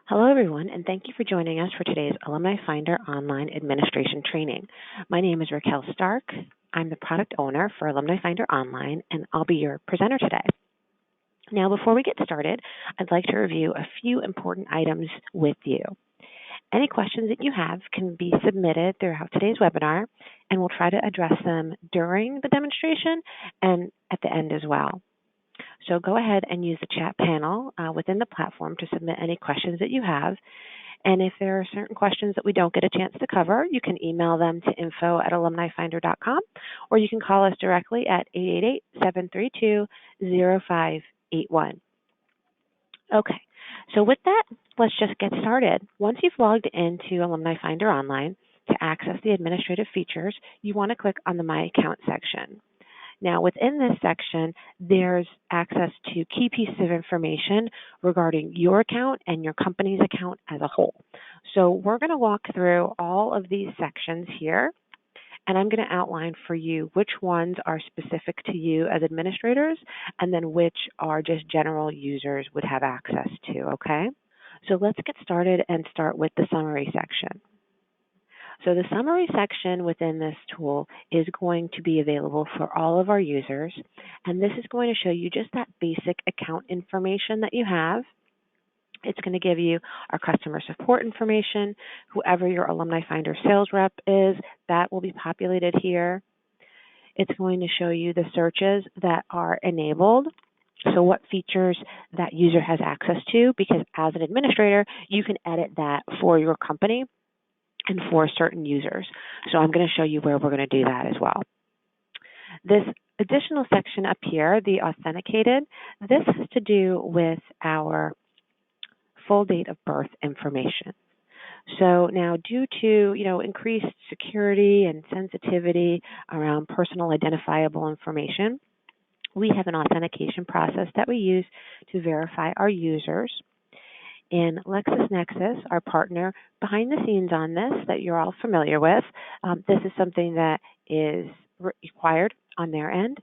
Hello, everyone, and thank you for joining us for today's AlumniFinder Online Administration Training. My name is Raquel Stark. I'm the product owner for AlumniFinder Online, and I'll be your presenter today. Now, before we get started, I'd like to review a few important items with you. Any questions that you have can be submitted throughout today's webinar, and we'll try to address them during the demonstration and at the end as well. So go ahead and use the chat panel within the platform to submit any questions that you have. And if there are certain questions that we don't get a chance to cover, you can email them to info@alumnifinder.com, or you can call us directly at 888-732-0581. Okay, so with that, let's just get started. Once you've logged into AlumniFinder Online, to access the administrative features, you want to click on the My Account section. Now, within this section, there's access to key pieces of information regarding your account and your company's account as a whole. So we're going to walk through all of these sections here, and I'm going to outline for you which ones are specific to you as administrators and then which are just general users would have access to, okay? So let's get started and start with the summary section. So the summary section within this tool is going to be available for all of our users, and this is going to show you just that basic account information that you have. It's going to give you our customer support information, whoever your AlumniFinder sales rep is, that will be populated here. It's going to show you the searches that are enabled, so what features that user has access to, because as an administrator, you can edit that for your company and for certain users. So I'm going to show you where we're going to do that as well. This additional section up here, the authenticated, this has to do with our full date of birth information. So now due to increased security and sensitivity around personal identifiable information, we have an authentication process that we use to verify our users. In LexisNexis, our partner behind the scenes on this that you're all familiar with, this is something that is required on their end.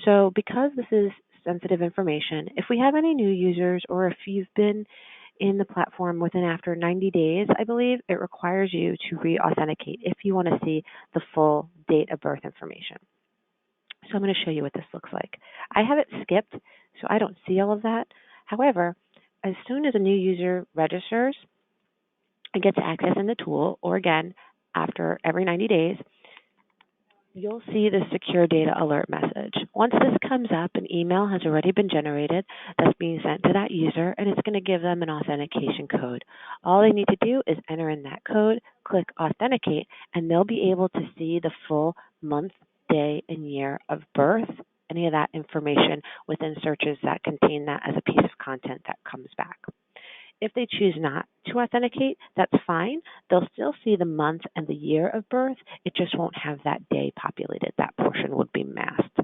So because this is sensitive information, if we have any new users or if you've been in the platform within after 90 days, I believe, it requires you to re-authenticate if you want to see the full date of birth information. So I'm going to show you what this looks like. I have it skipped, so I don't see all of that. However, as soon as a new user registers and gets access in the tool, or again, after every 90 days, you'll see the secure data alert message. Once this comes up, an email has already been generated that's being sent to that user, and it's going to give them an authentication code. All they need to do is enter in that code, click authenticate, and they'll be able to see the full month, day, and year of birth, any of that information within searches that contain that as a piece of content that comes back. If they choose not to authenticate, that's fine. They'll still see the month and the year of birth. It just won't have that day populated. That portion would be masked.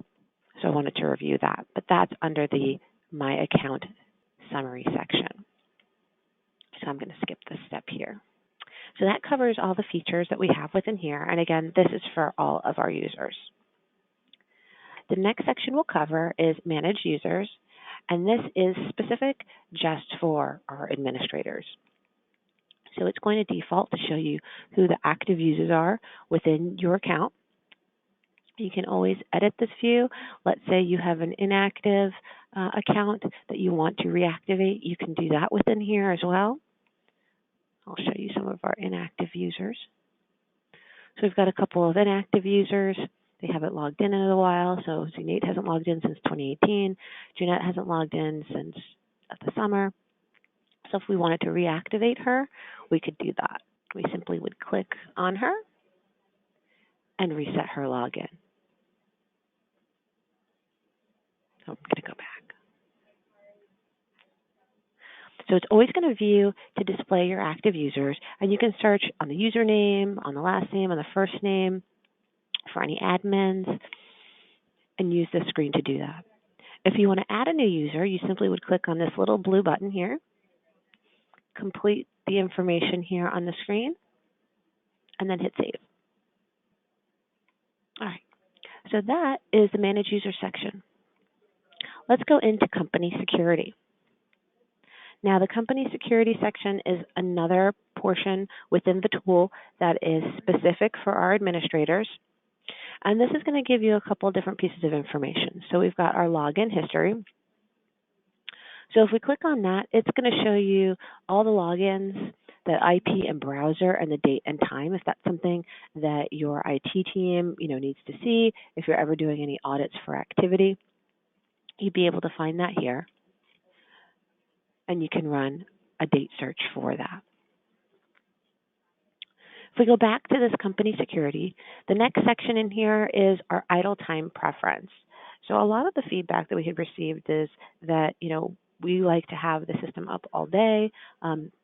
So I wanted to review that. But that's under the My Account summary section. So I'm going to skip this step here. So that covers all the features that we have within here. And again, this is for all of our users. The next section we'll cover is Manage Users, and this is specific just for our administrators. So it's going to default to show you who the active users are within your account. You can always edit this view. Let's say you have an inactive account that you want to reactivate. You can do that within here as well. I'll show you some of our inactive users. So we've got a couple of inactive users. They haven't logged in a while, so Nate hasn't logged in since 2018. Jeanette hasn't logged in since the summer. So if we wanted to reactivate her, we could do that. We simply would click on her and reset her login. So I'm going to go back. So it's always going to view to display your active users, and you can search on the username, on the last name, on the first name, for any admins, and use this screen to do that. If you want to add a new user, you simply would click on this little blue button here, complete the information here on the screen, and then hit save. All right, so that is the Manage User section. Let's go into Company Security. Now, the company security section is another portion within the tool that is specific for our administrators. And this is going to give you a couple different pieces of information. So we've got our login history. So if we click on that, it's going to show you all the logins, the IP and browser, and the date and time, if that's something that your IT team needs to see. If you're ever doing any audits for activity, you'd be able to find that here. And you can run a date search for that. If we go back to this company security, the next section in here is our idle time preference. So a lot of the feedback that we had received is that, we like to have the system up all day,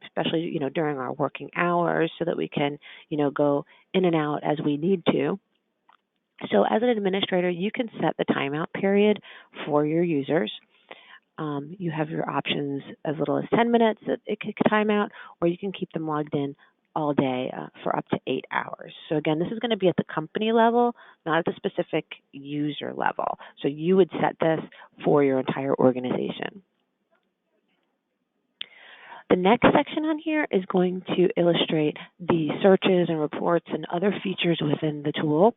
especially, during our working hours so that we can, go in and out as we need to. So as an administrator, you can set the timeout period for your users. You have your options as little as 10 minutes that it could time out, or you can keep them logged in all day for up to 8 hours. So again, this is going to be at the company level, not at the specific user level. So you would set this for your entire organization. The next section on here is going to illustrate the searches and reports and other features within the tool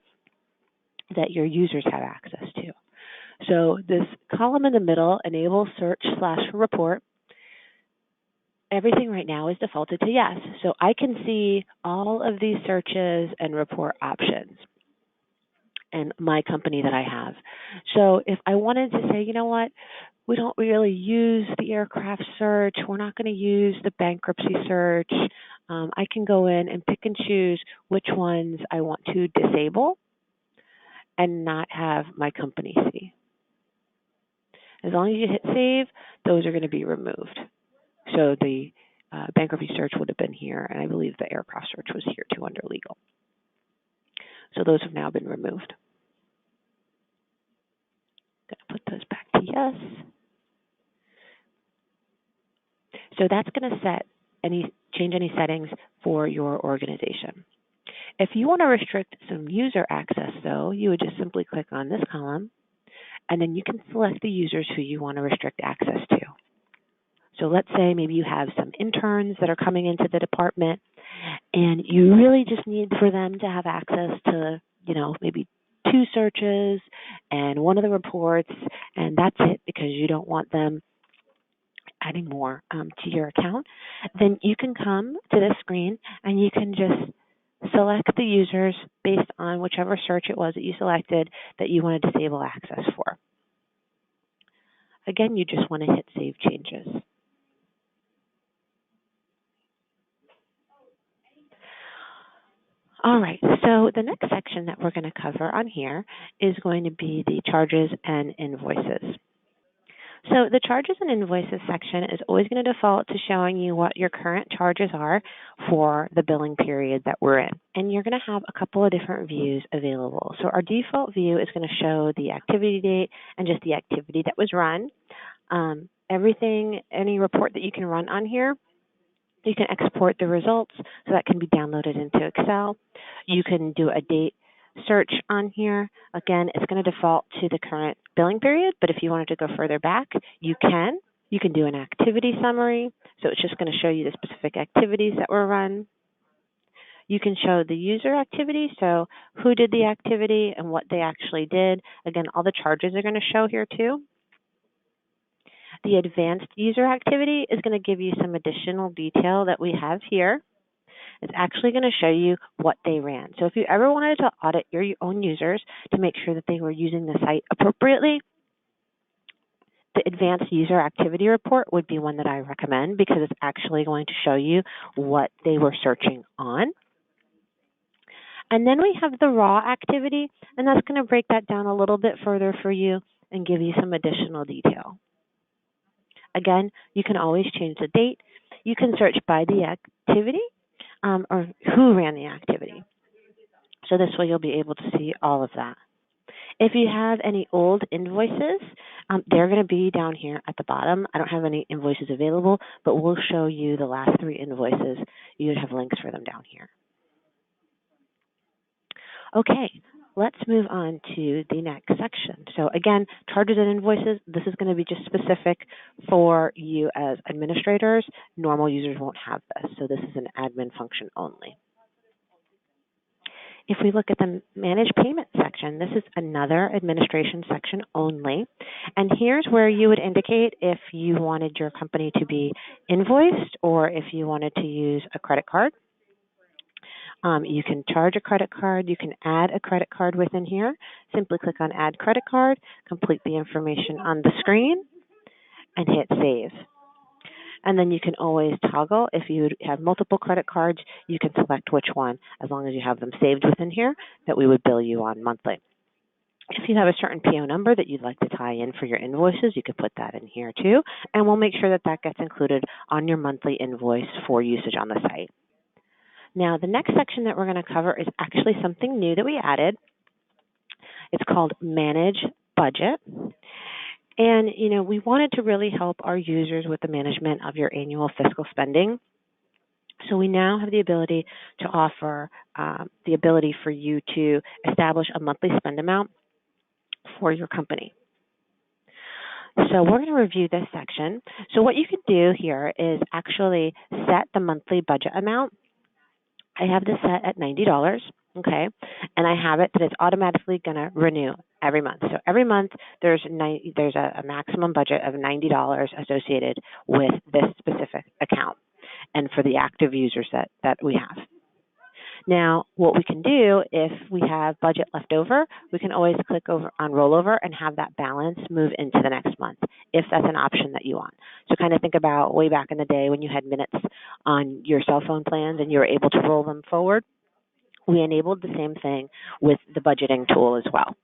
that your users have access to. So this column in the middle, enable search/report, everything right now is defaulted to yes. So I can see all of these searches and report options and my company that I have. So if I wanted to say, you know what, we don't really use the aircraft search, we're not going to use the bankruptcy search, I can go in and pick and choose which ones I want to disable and not have my company see. As long as you hit save, those are going to be removed. So the bankruptcy search would have been here, and I believe the aircraft search was here too under legal. So those have now been removed. Going to put those back to yes. So that's going to change any settings for your organization. If you want to restrict some user access, though, you would just simply click on this column, and then you can select the users who you want to restrict access to. So let's say maybe you have some interns that are coming into the department, and you really just need for them to have access to, maybe 2 searches and one of the reports, and that's it because you don't want them adding more to your account. Then you can come to this screen and you can just select the users based on whichever search it was that you selected that you want to disable access for. Again, you just want to hit Save Changes. All right, so the next section that we're going to cover on here is going to be the charges and invoices. So the charges and invoices section is always going to default to showing you what your current charges are for the billing period that we're in. And you're going to have a couple of different views available. So our default view is going to show the activity date and just the activity that was run. Any report that you can run on here, you can export the results so that can be downloaded into Excel. You can do a date search on here. Again, it's going to default to the current billing period, but if you wanted to go further back, you can. You can do an activity summary, so it's just going to show you the specific activities that were run. You can show the user activity, so who did the activity and what they actually did. Again, all the charges are going to show here too. The advanced user activity is going to give you some additional detail that we have here. It's actually going to show you what they ran. So if you ever wanted to audit your own users to make sure that they were using the site appropriately, the advanced user activity report would be one that I recommend because it's actually going to show you what they were searching on. And then we have the raw activity, and that's going to break that down a little bit further for you and give you some additional detail. Again, you can always change the date. You can search by the activity or who ran the activity. So this way you'll be able to see all of that. If you have any old invoices, they're going to be down here at the bottom. I don't have any invoices available, but we'll show you the last 3 invoices. You would have links for them down here. Okay, let's move on to the next section. So again, charges and invoices, this is going to be just specific for you as administrators. Normal users won't have this, so this is an admin function only. If we look at the Manage Payment section, this is another administration section only. And here's where you would indicate if you wanted your company to be invoiced or if you wanted to use a credit card. You can charge a credit card. You can add a credit card within here. Simply click on Add Credit Card, complete the information on the screen, and hit Save. And then you can always toggle. If you have multiple credit cards, you can select which one, as long as you have them saved within here, that we would bill you on monthly. If you have a certain PO number that you'd like to tie in for your invoices, you could put that in here too, and we'll make sure that that gets included on your monthly invoice for usage on the site. Now, the next section that we're going to cover is actually something new that we added. It's called Manage Budget. And, we wanted to really help our users with the management of your annual fiscal spending. So we now have the ability to offer the ability for you to establish a monthly spend amount for your company. So we're going to review this section. So what you can do here is actually set the monthly budget amount. I have this set at $90, okay, and I have it that it's automatically going to renew every month. So every month there's a maximum budget of $90 associated with this specific account and for the active users that we have. Now, what we can do if we have budget left over, we can always click over on rollover and have that balance move into the next month if that's an option that you want. So kind of think about way back in the day when you had minutes on your cell phone plans and you were able to roll them forward. We enabled the same thing with the budgeting tool as well.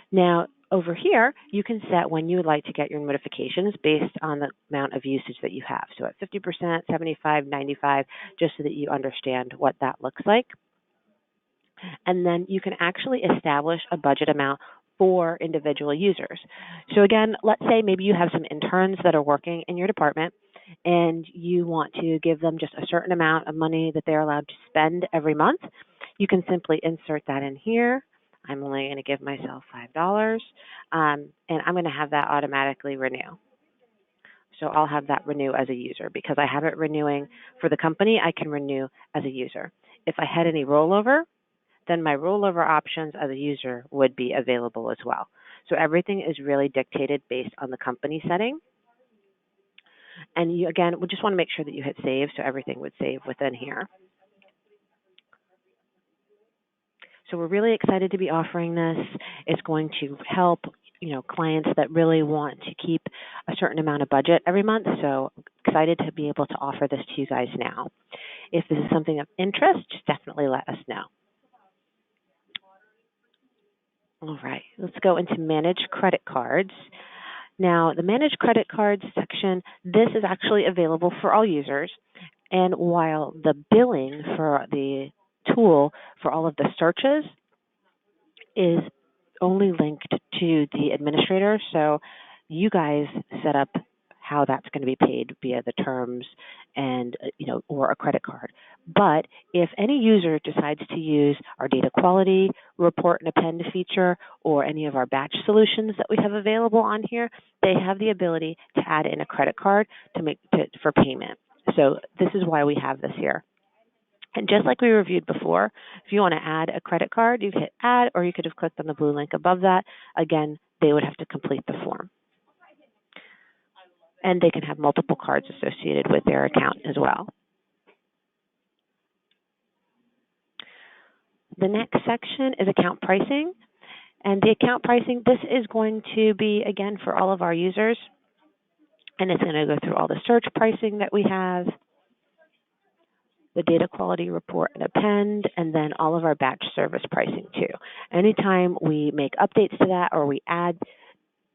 Now, over here, you can set when you would like to get your notifications based on the amount of usage that you have. So at 50%, 75, 95, just so that you understand what that looks like. And then you can actually establish a budget amount for individual users. So again, let's say maybe you have some interns that are working in your department and you want to give them just a certain amount of money that they're allowed to spend every month. You can simply insert that in here. I'm only going to give myself $5, and I'm going to have that automatically renew. So I'll have that renew as a user. Because I have it renewing for the company, I can renew as a user. If I had any rollover, then my rollover options as a user would be available as well. So everything is really dictated based on the company setting. And you, again, we just want to make sure that you hit save, so everything would save within here. So we're really excited to be offering this. It's going to help, clients that really want to keep a certain amount of budget every month. So excited to be able to offer this to you guys now. If this is something of interest, just definitely let us know. All right, let's go into Manage Credit Cards. Now, the Manage Credit Cards section, this is actually available for all users. And while the billing for the tool for all of the searches is only linked to the administrator, so you guys set up how that's going to be paid via the terms and or a credit card. But if any user decides to use our data quality report and append feature or any of our batch solutions that we have available on here, they have the ability to add in a credit card for payment. So this is why we have this here. And just like we reviewed before, if you want to add a credit card, you hit add, or you could have clicked on the blue link above that. Again, they would have to complete the form. And they can have multiple cards associated with their account as well. The next section is account pricing. And the account pricing, this is going to be, again, for all of our users. And it's going to go through all the search pricing that we have, the data quality report and append, and then all of our batch service pricing too. Anytime we make updates to that or we add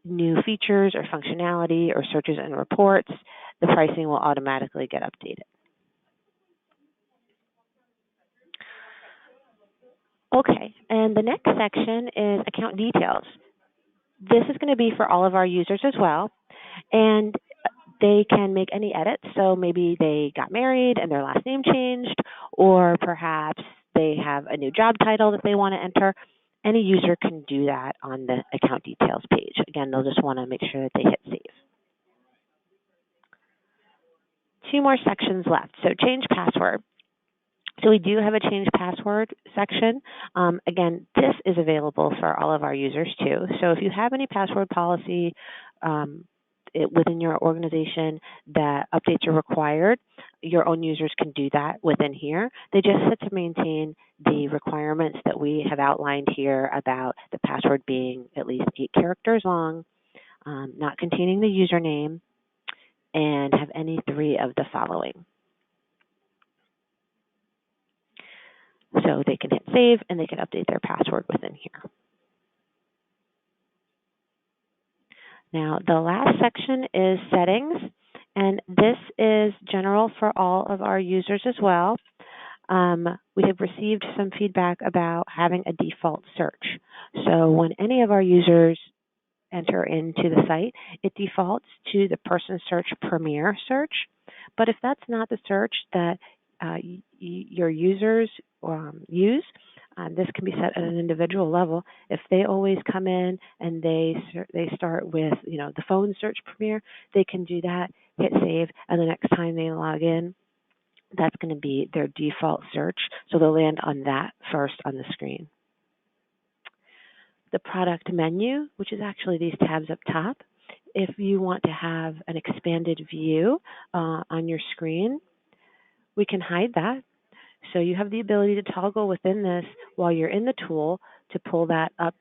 new features or functionality or searches and reports, the pricing will automatically get updated. Okay, and the next section is account details. This is going to be for all of our users as well, and they can make any edits. So maybe they got married and their last name changed, or perhaps they have a new job title that they want to enter, any user can do that on the account details page. Again, they'll just want to make sure that they hit save. Two more sections left. So change password. So we do have a change password section. Again, this is available for all of our users too. So if you have any password policy within your organization that updates are required, your own users can do that within here. They just have to maintain the requirements that we have outlined here about the password being at least 8 characters long, not containing the username, and have any 3 of the following. So they can hit save and they can update their password within here. Now, the last section is settings, and this is general for all of our users as well. We have received some feedback about having a default search. So when any of our users enter into the site, it defaults to the person search premier search. But if that's not the search that your users use, this can be set at an individual level. If they always come in and they start with the phone search premier, they can do that, hit save, and the next time they log in, that's going to be their default search. So they'll land on that first on the screen. The product menu, which is actually these tabs up top, if you want to have an expanded view on your screen, we can hide that. So you have the ability to toggle within this while you're in the tool to pull that up,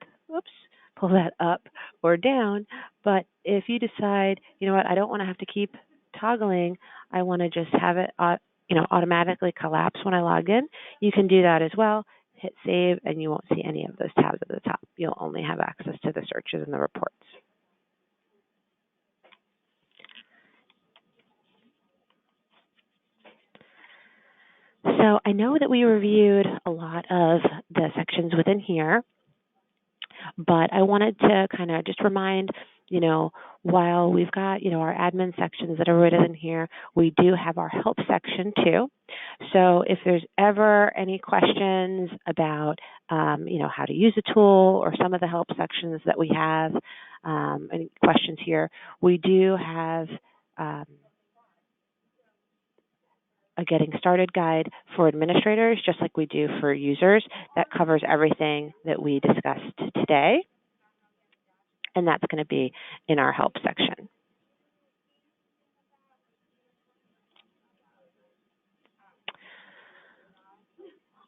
pull that up or down. But if you decide, you know what, I don't want to have to keep toggling, I want to just have it automatically collapse when I log in, you can do that as well. Hit save and you won't see any of those tabs at the top. You'll only have access to the searches and the reports. So I know that we reviewed a lot of the sections within here, but I wanted to kind of just remind, while we've got, our admin sections that are written in here, we do have our help section too. So if there's ever any questions about, how to use a tool or some of the help sections that we have, any questions here, we do have a getting started guide for administrators, just like we do for users, that covers everything that we discussed today. And that's going to be in our help section.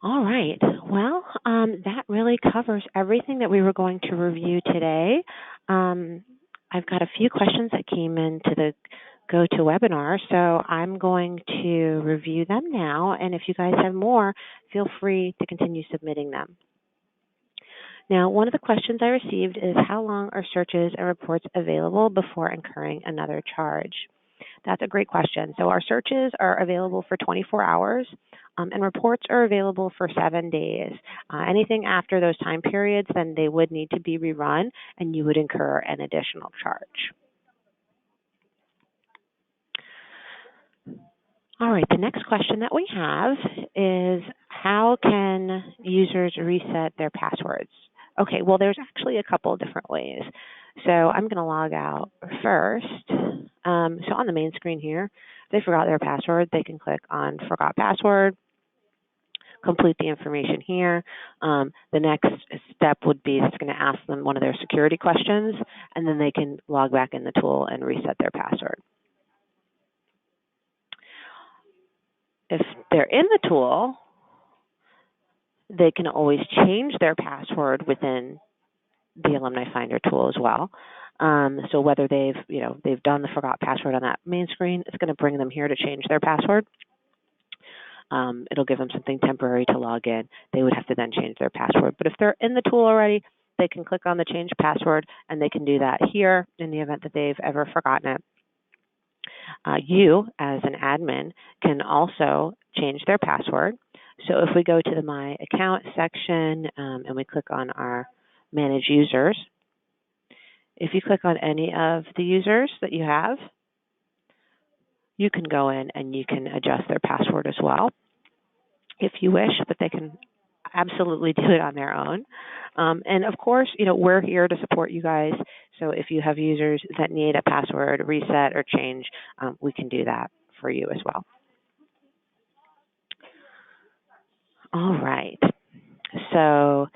All right. Well, that really covers everything that we were going to review today. I've got a few questions that came into the GoToWebinar, so I'm going to review them now. And if you guys have more, feel free to continue submitting them. Now, one of the questions I received is how long are searches and reports available before incurring another charge? That's a great question. So our searches are available for 24 hours, and reports are available for 7 days. Anything after those time periods, then they would need to be rerun, and you would incur an additional charge. All right, the next question that we have is how can users reset their passwords? Okay, well, there's actually a couple of different ways. So I'm going to log out first. So on the main screen here, if they forgot their password, they can click on Forgot Password, complete the information here. The next step would be it's going to ask them one of their security questions, and then they can log back in the tool and reset their password. If they're in the tool, they can always change their password within the AlumniFinder tool as well. So whether they've done the forgot password on that main screen, it's going to bring them here to change their password. It'll give them something temporary to log in. They would have to then change their password. But if they're in the tool already, they can click on the change password, and they can do that here in the event that they've ever forgotten it. You, as an admin, can also change their password. So if we go to the My Account section and we click on our Manage Users, if you click on any of the users that you have, you can go in and you can adjust their password as well if you wish, but they can absolutely do it on their own. And of course, we're here to support you guys. So if you have users that need a password reset or change, we can do that for you as well. All right. So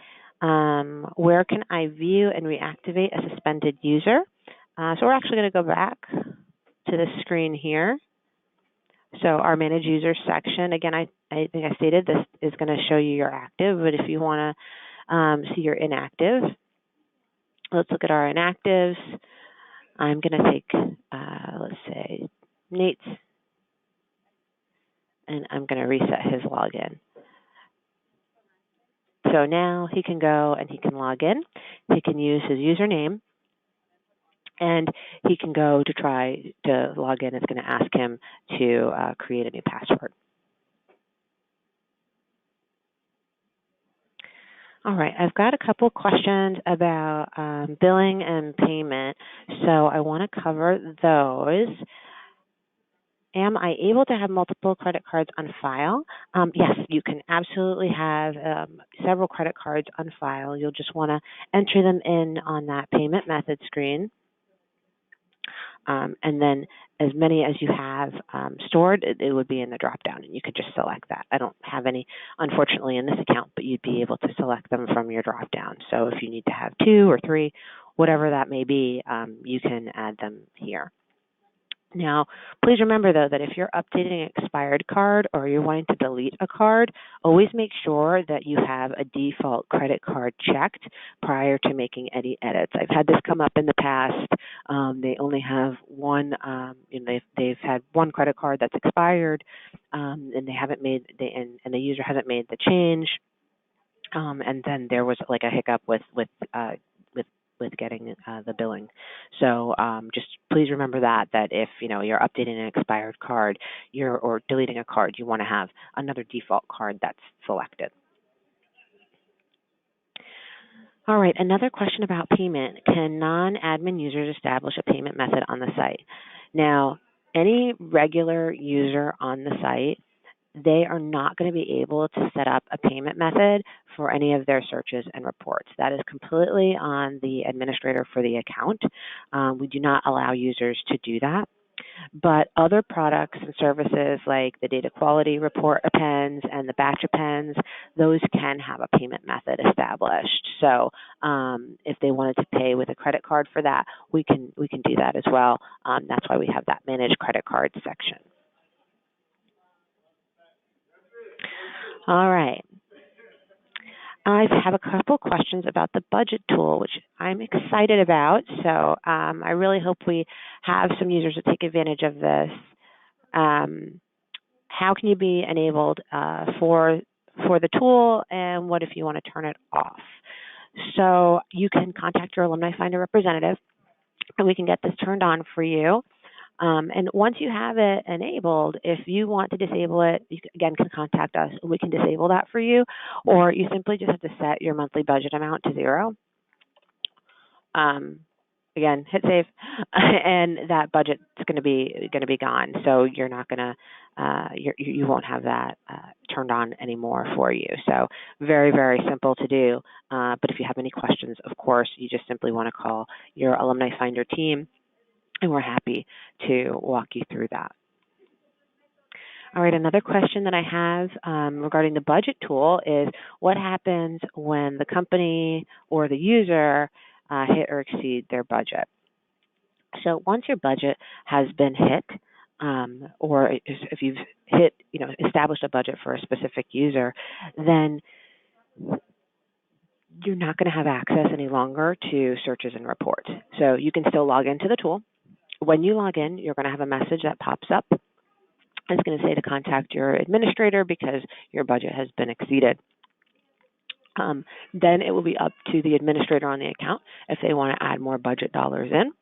where can I view and reactivate a suspended user? So we're actually going to go back to the screen here. So our Manage Users section, again, I think I stated this is going to show you your active, but if you want to see your inactive, let's look at our inactives. I'm going to take, let's say, Nate's, and I'm going to reset his login. So now he can go and he can log in. He can use his username, and he can go to try to log in. It's going to ask him to create a new password. All right, I've got a couple questions about billing and payment, so I want to cover those. Am I able to have multiple credit cards on file? Yes, you can absolutely have several credit cards on file. You'll just want to enter them in on that payment method screen. And then as many as you have stored, it would be in the drop-down, and you could just select that. I don't have any, unfortunately, in this account, but you'd be able to select them from your drop-down. So if you need to have 2 or 3, whatever that may be, you can add them here. Now, please remember, though, that if you're updating an expired card or you're wanting to delete a card, always make sure that you have a default credit card checked prior to making any edits. I've had this come up in the past. They only have one, they've had one credit card that's expired, and they haven't made, and the user hasn't made the change. And then there was like a hiccup with getting the billing. So just please remember that if you're updating an expired card, or deleting a card, you want to have another default card that's selected. All right, another question about payment. Can non-admin users establish a payment method on the site? Now, any regular user on the site, they are not going to be able to set up a payment method for any of their searches and reports. That is completely on the administrator for the account. We do not allow users to do that. But other products and services like the data quality report appends and the batch appends, those can have a payment method established. So if they wanted to pay with a credit card for that, we can do that as well. That's why we have that Manage Credit Cards section. All right. I have a couple questions about the budget tool, which I'm excited about. So I really hope we have some users that take advantage of this. How can you be enabled for the tool, and what if you want to turn it off? So you can contact your AlumniFinder representative, and we can get this turned on for you. And once you have it enabled, if you want to disable it, you again can contact us and we can disable that for you, or you simply just have to set your monthly budget amount to 0. Again, hit save, and that budget's going to be gone. So you're not going to you won't have that turned on anymore for you. So very, very simple to do. But if you have any questions, of course, you just simply want to call your AlumniFinder team, and we're happy to walk you through that. All right, another question that I have regarding the budget tool is what happens when the company or the user hit or exceed their budget. So once your budget has been hit, or if you've established a budget for a specific user, then you're not going to have access any longer to searches and reports. So you can still log into the tool. When you log in, you're going to have a message that pops up. It's going to say to contact your administrator because your budget has been exceeded. Then it will be up to the administrator on the account if they want to add more budget dollars in,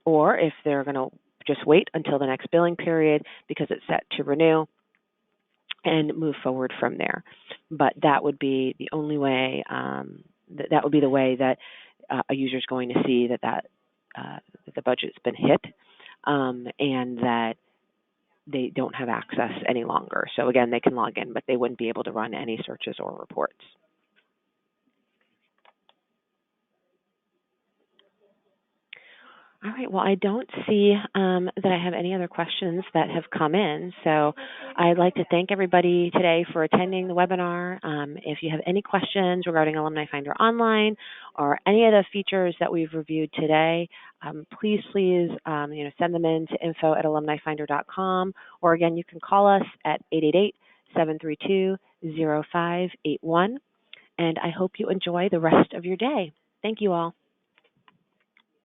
or if they're going to just wait until the next billing period because it's set to renew and move forward from there. But that would be the only way, that would be the way that a user is going to see that the budget's been hit, and that they don't have access any longer. So again, they can log in, but they wouldn't be able to run any searches or reports. All right, well, I don't see that I have any other questions that have come in, so I'd like to thank everybody today for attending the webinar. If you have any questions regarding AlumniFinder Online or any of the features that we've reviewed today, please send them in to info@alumnifinder.com, or again, you can call us at 888-732-0581, and I hope you enjoy the rest of your day. Thank you all.